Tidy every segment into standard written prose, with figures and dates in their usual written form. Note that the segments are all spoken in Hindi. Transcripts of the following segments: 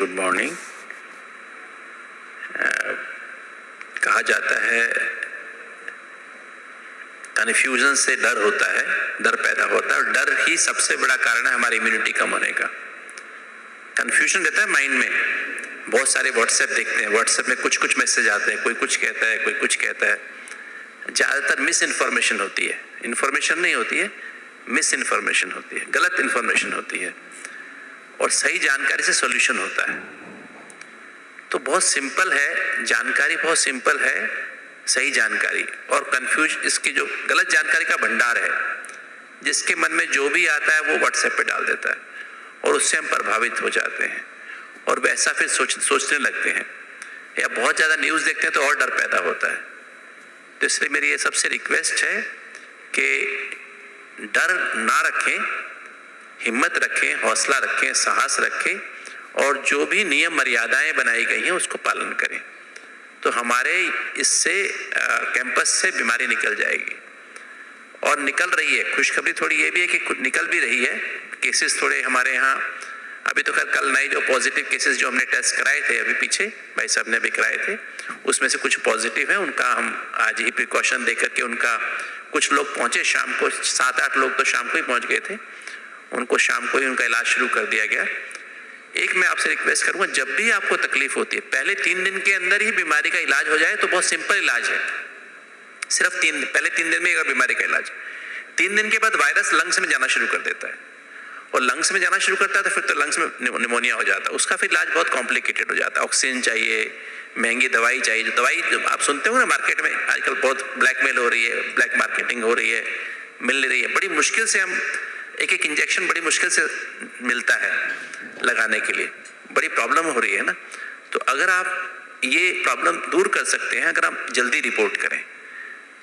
Good morning. कहा जाता है कन्फ्यूजन से डर होता है, डर पैदा होता है, और डर ही सबसे बड़ा कारण है हमारी इम्यूनिटी कम होने का। कन्फ्यूजन रहता है माइंड में। बहुत सारे व्हाट्सएप देखते हैं, व्हाट्सएप में कुछ कुछ मैसेज आते हैं, कोई कुछ कहता है, कोई कुछ कहता है। ज़्यादातर मिस इन्फॉर्मेशन होती है, इन्फॉर्मेशन नहीं होती है, मिस इन्फॉर्मेशन होती है, गलत इन्फॉर्मेशन होती है, और सही जानकारी से सॉल्यूशन होता है। तो बहुत सिंपल है, जानकारी बहुत सिंपल है, सही जानकारी। और कंफ्यूज इसकी जो गलत जानकारी का भंडार है, जिसके मन में जो भी आता है वो व्हाट्सएप पे डाल देता है, और उससे हम प्रभावित हो जाते हैं और वैसा फिर सोचने लगते हैं, या बहुत ज़्यादा न्यूज़ देखते हैं तो और डर पैदा होता है। तो इसलिए मेरी ये सबसे रिक्वेस्ट है कि डर ना रखें, हिम्मत रखें, हौसला रखें, साहस रखें, और जो भी नियम मर्यादाएं बनाई गई हैं उसको पालन करें। तो हमारे इससे कैंपस से बीमारी निकल जाएगी, और निकल रही है। खुशखबरी थोड़ी ये भी है कि निकल भी रही है। केसेस थोड़े हमारे यहाँ अभी तो खैर कल नए जो पॉजिटिव केसेस जो हमने टेस्ट कराए थे, अभी पीछे भाई साहब ने भी कराए थे, उसमें से कुछ पॉजिटिव है। उनका हम आज ही प्रिकॉशन दे करके उनका कुछ लोग पहुंचे शाम को, 7-8 लोग तो शाम को ही पहुंच गए थे, उनको शाम को ही उनका इलाज शुरू कर दिया गया। एक मैं आपसे रिक्वेस्ट करूंगा, जब भी आपको तकलीफ होती है, पहले 3 दिन के अंदर ही बीमारी का इलाज हो जाए तो बहुत सिंपल इलाज है। सिर्फ पहले 3 दिन में अगर बीमारी का इलाज, 3 दिन के बाद वायरस लंग्स में जाना शुरू कर देता है, और लंग्स में जाना शुरू करता है तो फिर तो लंग्स में निमोनिया हो जाता है। उसका फिर इलाज बहुत कॉम्प्लिकेटेड हो जाता है। ऑक्सीजन चाहिए, महंगी दवाई चाहिए। जो दवाई जो आप सुनते हो ना मार्केट में आजकल बहुत ब्लैकमेल हो रही है, ब्लैक मार्केटिंग हो रही है, मिल नहीं रही है। बड़ी मुश्किल से हम एक इंजेक्शन बड़ी मुश्किल से मिलता है लगाने के लिए, बड़ी प्रॉब्लम हो रही है ना। तो अगर आप ये प्रॉब्लम दूर कर सकते हैं, अगर आप जल्दी रिपोर्ट करें,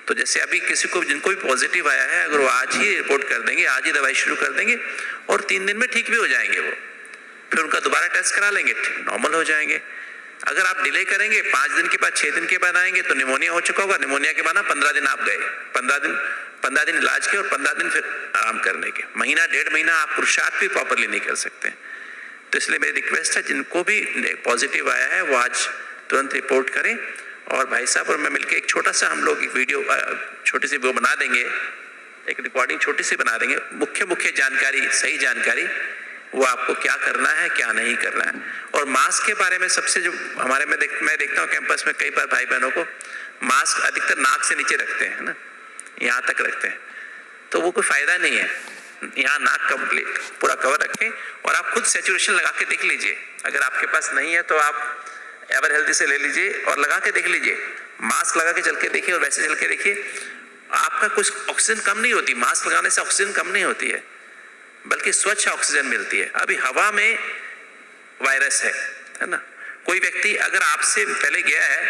तो जैसे अभी किसी को जिनको भी पॉजिटिव आया है, अगर वो आज ही रिपोर्ट कर देंगे, आज ही दवाई शुरू कर देंगे, और 3 दिन में ठीक भी हो जाएंगे वो, फिर उनका दोबारा टेस्ट करा लेंगे, नॉर्मल हो जाएंगे। अगर आप डिले करेंगे, 5 दिन के बाद 6 दिन के बाद आएंगे तो निमोनिया हो चुका होगा। निमोनिया के बाद ना 15 दिन आप गए, 15 दिन इलाज के और 15 दिन फिर आराम करने के, महीना 1.5 महीना आप पुरुषार्थ भी प्रॉपरली नहीं कर सकते। तो इसलिए मेरी रिक्वेस्ट है, जिनको भी पॉजिटिव आया है वो आज तुरंत रिपोर्ट करें, और भाई साहब और मैं मिलकर एक छोटा सा हम लोग एक वीडियो छोटी सी वो बना देंगे, एक रिकॉर्डिंग छोटी सी बना देंगे, मुख्य जानकारी, सही जानकारी, वो आपको क्या करना है क्या नहीं करना है। और मास्क के बारे में सबसे जो हमारे मैं देखता हूँ कैंपस में कई बार भाई बहनों को मास्क अधिकतर नाक से नीचे रखते हैं ना, यहाँ तक रखते हैं, तो वो कोई फायदा नहीं है। यहाँ नाक कंप्लीट पूरा कवर रखें, और आप खुद सैचुरेशन लगा के देख लीजिए। अगर आपके पास नहीं है तो आप एवर हेल्दी से ले लीजिए और लगा के देख लीजिए। मास्क लगा के चल के देखिए और वैसे चल के देखिए, आपका कुछ ऑक्सीजन कम नहीं होती। मास्क लगाने से ऑक्सीजन कम नहीं होती है, बल्कि स्वच्छ ऑक्सीजन मिलती है। अभी हवा में वायरस है ना। कोई व्यक्ति अगर आपसे पहले गया है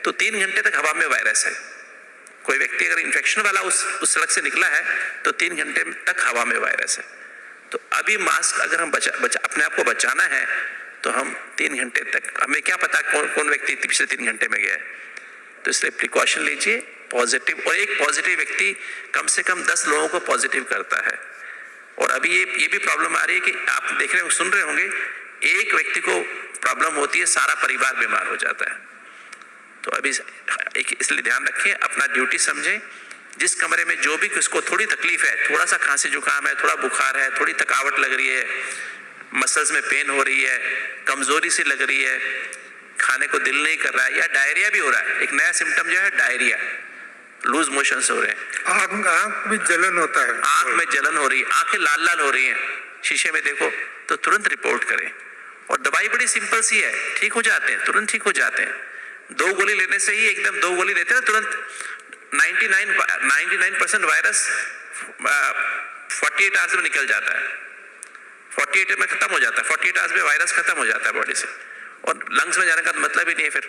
तो 3 घंटे तक हवा में वायरस है। कोई व्यक्ति अगर इन्फेक्शन वाला उस सड़क से निकला है तो 3 घंटे तक हवा में वायरस है। तो अभी मास्क अगर हम अपने आप को बचाना है तो हम 3 घंटे तक, हमें क्या पता कौन व्यक्ति पिछले 3 घंटे में गया है, तो इसलिए प्रिकॉशन लीजिए। पॉजिटिव, और एक पॉजिटिव व्यक्ति कम से कम 10 लोगों को पॉजिटिव करता है। और अभी ये भी प्रॉब्लम आ रही है कि आप देख रहे हो, सुन रहे होंगे, एक व्यक्ति को प्रॉब्लम होती है, सारा परिवार बीमार हो जाता है। तो अभी इसलिए ध्यान रखें, अपना ड्यूटी समझें। जिस कमरे में जो भी किसको थोड़ी तकलीफ है, थोड़ा सा खांसी जुकाम है, थोड़ा बुखार है, थोड़ी थकावट लग रही है, मसल्स में पेन हो रही है, कमजोरी सी लग रही है, खाने को दिल नहीं कर रहा है, या डायरिया भी हो रहा है, एक नया सिम्टम जो है डायरिया, लूज मोशंस हो रहे हैं, आंख में जलन होता है, आंख में जलन हो रही है, आंखें लाल लाल हो रही हैं, शीशे में देखो, तो तुरंत रिपोर्ट करें। और दवाई बड़ी सिंपल सी है, ठीक हो जाते हैं, तुरंत ठीक हो जाते हैं। 2 गोली लेने से ही एकदम 2 गोली लेते हैं तुरंत 99% वायरस 48 आवर्स में निकल जाता है, 48 में खत्म हो जाता है, 48 आवर्स में वायरस खत्म हो जाता है बॉडी से, और लंग्स में जाने का मतलब ही नहीं है फिर।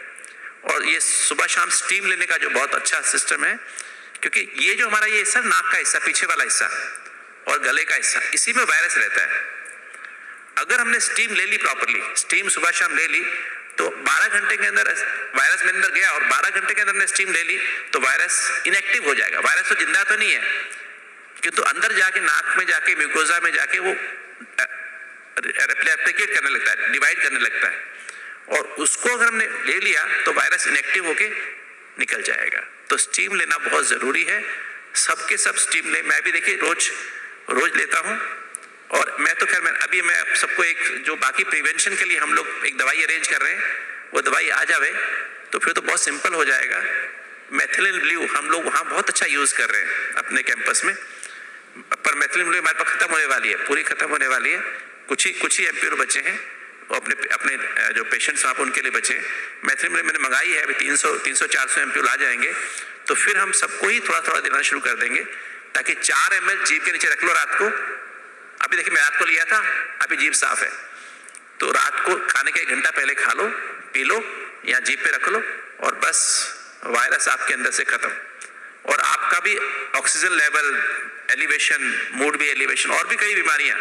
और ये सुबह शाम स्टीम लेने का जो बहुत अच्छा सिस्टम है, क्योंकि ये जो हमारा ये हिस्सा, नाक का हिस्सा, पीछे वाला हिस्सा और गले का हिस्सा, इसी में वायरस रहता है। अगर हमने स्टीम ले ली प्रॉपरली, स्टीम सुबह शाम ले ली, तो 12 घंटे के अंदर वायरस मेरे अंदर गया, और 12 घंटे के अंदर हमने स्टीम ले ली तो वायरस इनएक्टिव हो जाएगा। वायरस तो जिंदा तो नहीं है, किंतु अंदर जाके नाक में जाके म्यूकोजा में जाके वो रेप्लिकेट करने लगता है, डिवाइड करने लगता है, और उसको अगर हमने ले लिया तो वायरस इनएक्टिव होके निकल जाएगा। तो स्टीम लेना बहुत ज़रूरी है, सबके सब स्टीम ले। मैं भी देखिए रोज लेता हूँ, और मैं तो खैर मैं सबको एक जो बाकी प्रिवेंशन के लिए हम लोग एक दवाई अरेंज कर रहे हैं, वो दवाई आ जावे तो फिर तो बहुत सिंपल हो जाएगा। मेथिलिन ब्लू हम लोग वहाँ बहुत अच्छा यूज़ कर रहे हैं अपने कैंपस में, पर मेथिलिन ब्लू हमारे पास खत्म होने वाली है, पूरी खत्म होने वाली है। कुछ ही एमप्योर बचे हैं, वो अपने जो पेशेंट्स वहाँ पर उनके लिए बचे। मेथिलिन ब्लू मैंने मंगाई है, अभी 300-400 एमप्योर आ जाएंगे, तो फिर हम सबको ही थोड़ा थोड़ा देना शुरू कर देंगे, ताकि 4 ml जीभ के नीचे रख लो रात को। अभी देखिए मैं रात को लिया था, अभी जीभ साफ है, तो रात को खाने के 1 घंटा पहले खा लो, पी लो, या जीभ पे रख लो, और बस वायरस आपके अंदर से खत्म। और आपका भी ऑक्सीजन लेवल एलिवेशन, मूड भी एलिवेशन, और भी कई बीमारियां,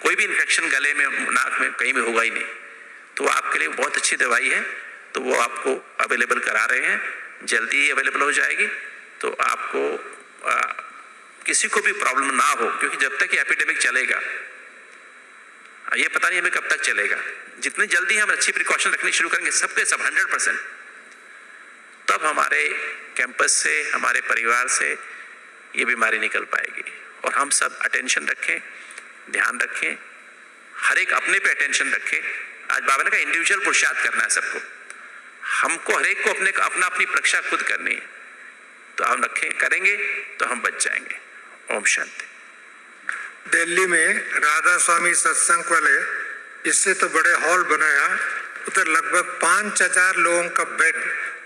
कोई भी इन्फेक्शन गले में, नाक में कहीं भी होगा ही नहीं। तो आपके लिए बहुत अच्छी दवाई है, तो वो आपको अवेलेबल करा रहे हैं, जल्दी ही अवेलेबल हो जाएगी। तो आपको किसी को भी प्रॉब्लम ना हो, क्योंकि जब तक ये एपिडेमिक चलेगा, ये पता नहीं हमें कब तक चलेगा। जितनी जल्दी हम अच्छी प्रिकॉशन रखनी शुरू करेंगे सबके सब 100%, तब हमारे कैंपस से, हमारे परिवार से ये बीमारी निकल पाएगी। और हम सब अटेंशन रखें, ध्यान रखें, हर एक अपने पे अटेंशन रखें। आज बाबा ने कहा इंडिविजुअल पुरुषार्थ करना है सबको, हमको हर एक को अपना अपनी परीक्षा खुद करनी है। तो हम करेंगे तो हम बच जाएंगे। ओम शांति। दिल्ली में राधा स्वामी सत्संग वाले इससे तो बड़े हॉल बनाया, उधर लगभग 5000 लोगों का बेड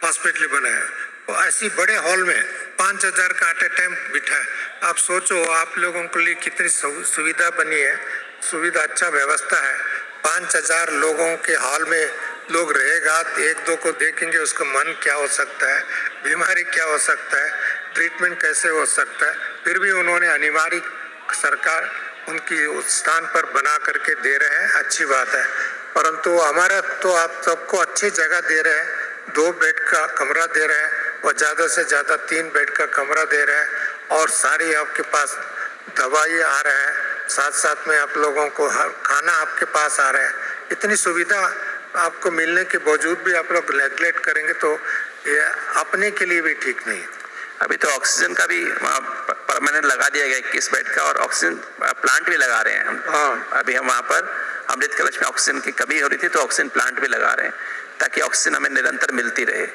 हॉस्पिटल बनाया, और ऐसी बड़े हॉल में 5000 का एट ए टाइम बिठा है। आप सोचो आप लोगों के लिए कितनी सुविधा बनी है, सुविधा अच्छा व्यवस्था है। 5000 लोगों के हॉल में लोग रहेगा, एक दो को देखेंगे, उसका मन क्या हो सकता है, बीमारी क्या हो सकता है, ट्रीटमेंट कैसे हो सकता है। फिर भी उन्होंने अनिवार्य सरकार उनकी उस स्थान पर बना करके दे रहे हैं, अच्छी बात है। परंतु हमारा तो आप सबको अच्छी जगह दे रहे हैं, 2 बेड का कमरा दे रहे हैं, और ज़्यादा से ज़्यादा 3 बेड का कमरा दे रहे हैं, और सारी आपके पास दवाई आ रहा है, साथ साथ में आप लोगों को हर खाना आपके पास आ रहा है। इतनी सुविधा आपको मिलने के बावजूद भी आप लोग नेगलेक्ट करेंगे तो ये अपने के लिए भी ठीक नहीं है। अभी तो ऑक्सीजन का भी वहाँ परमानेंट लगा दिया गया 21 बेड का, और ऑक्सीजन प्लांट भी लगा रहे हैं हम। हाँ, अभी हम वहाँ पर अमृत कलश में ऑक्सीजन की कमी हो रही थी, तो ऑक्सीजन प्लांट भी लगा रहे हैं, ताकि ऑक्सीजन हमें निरंतर मिलती रहे।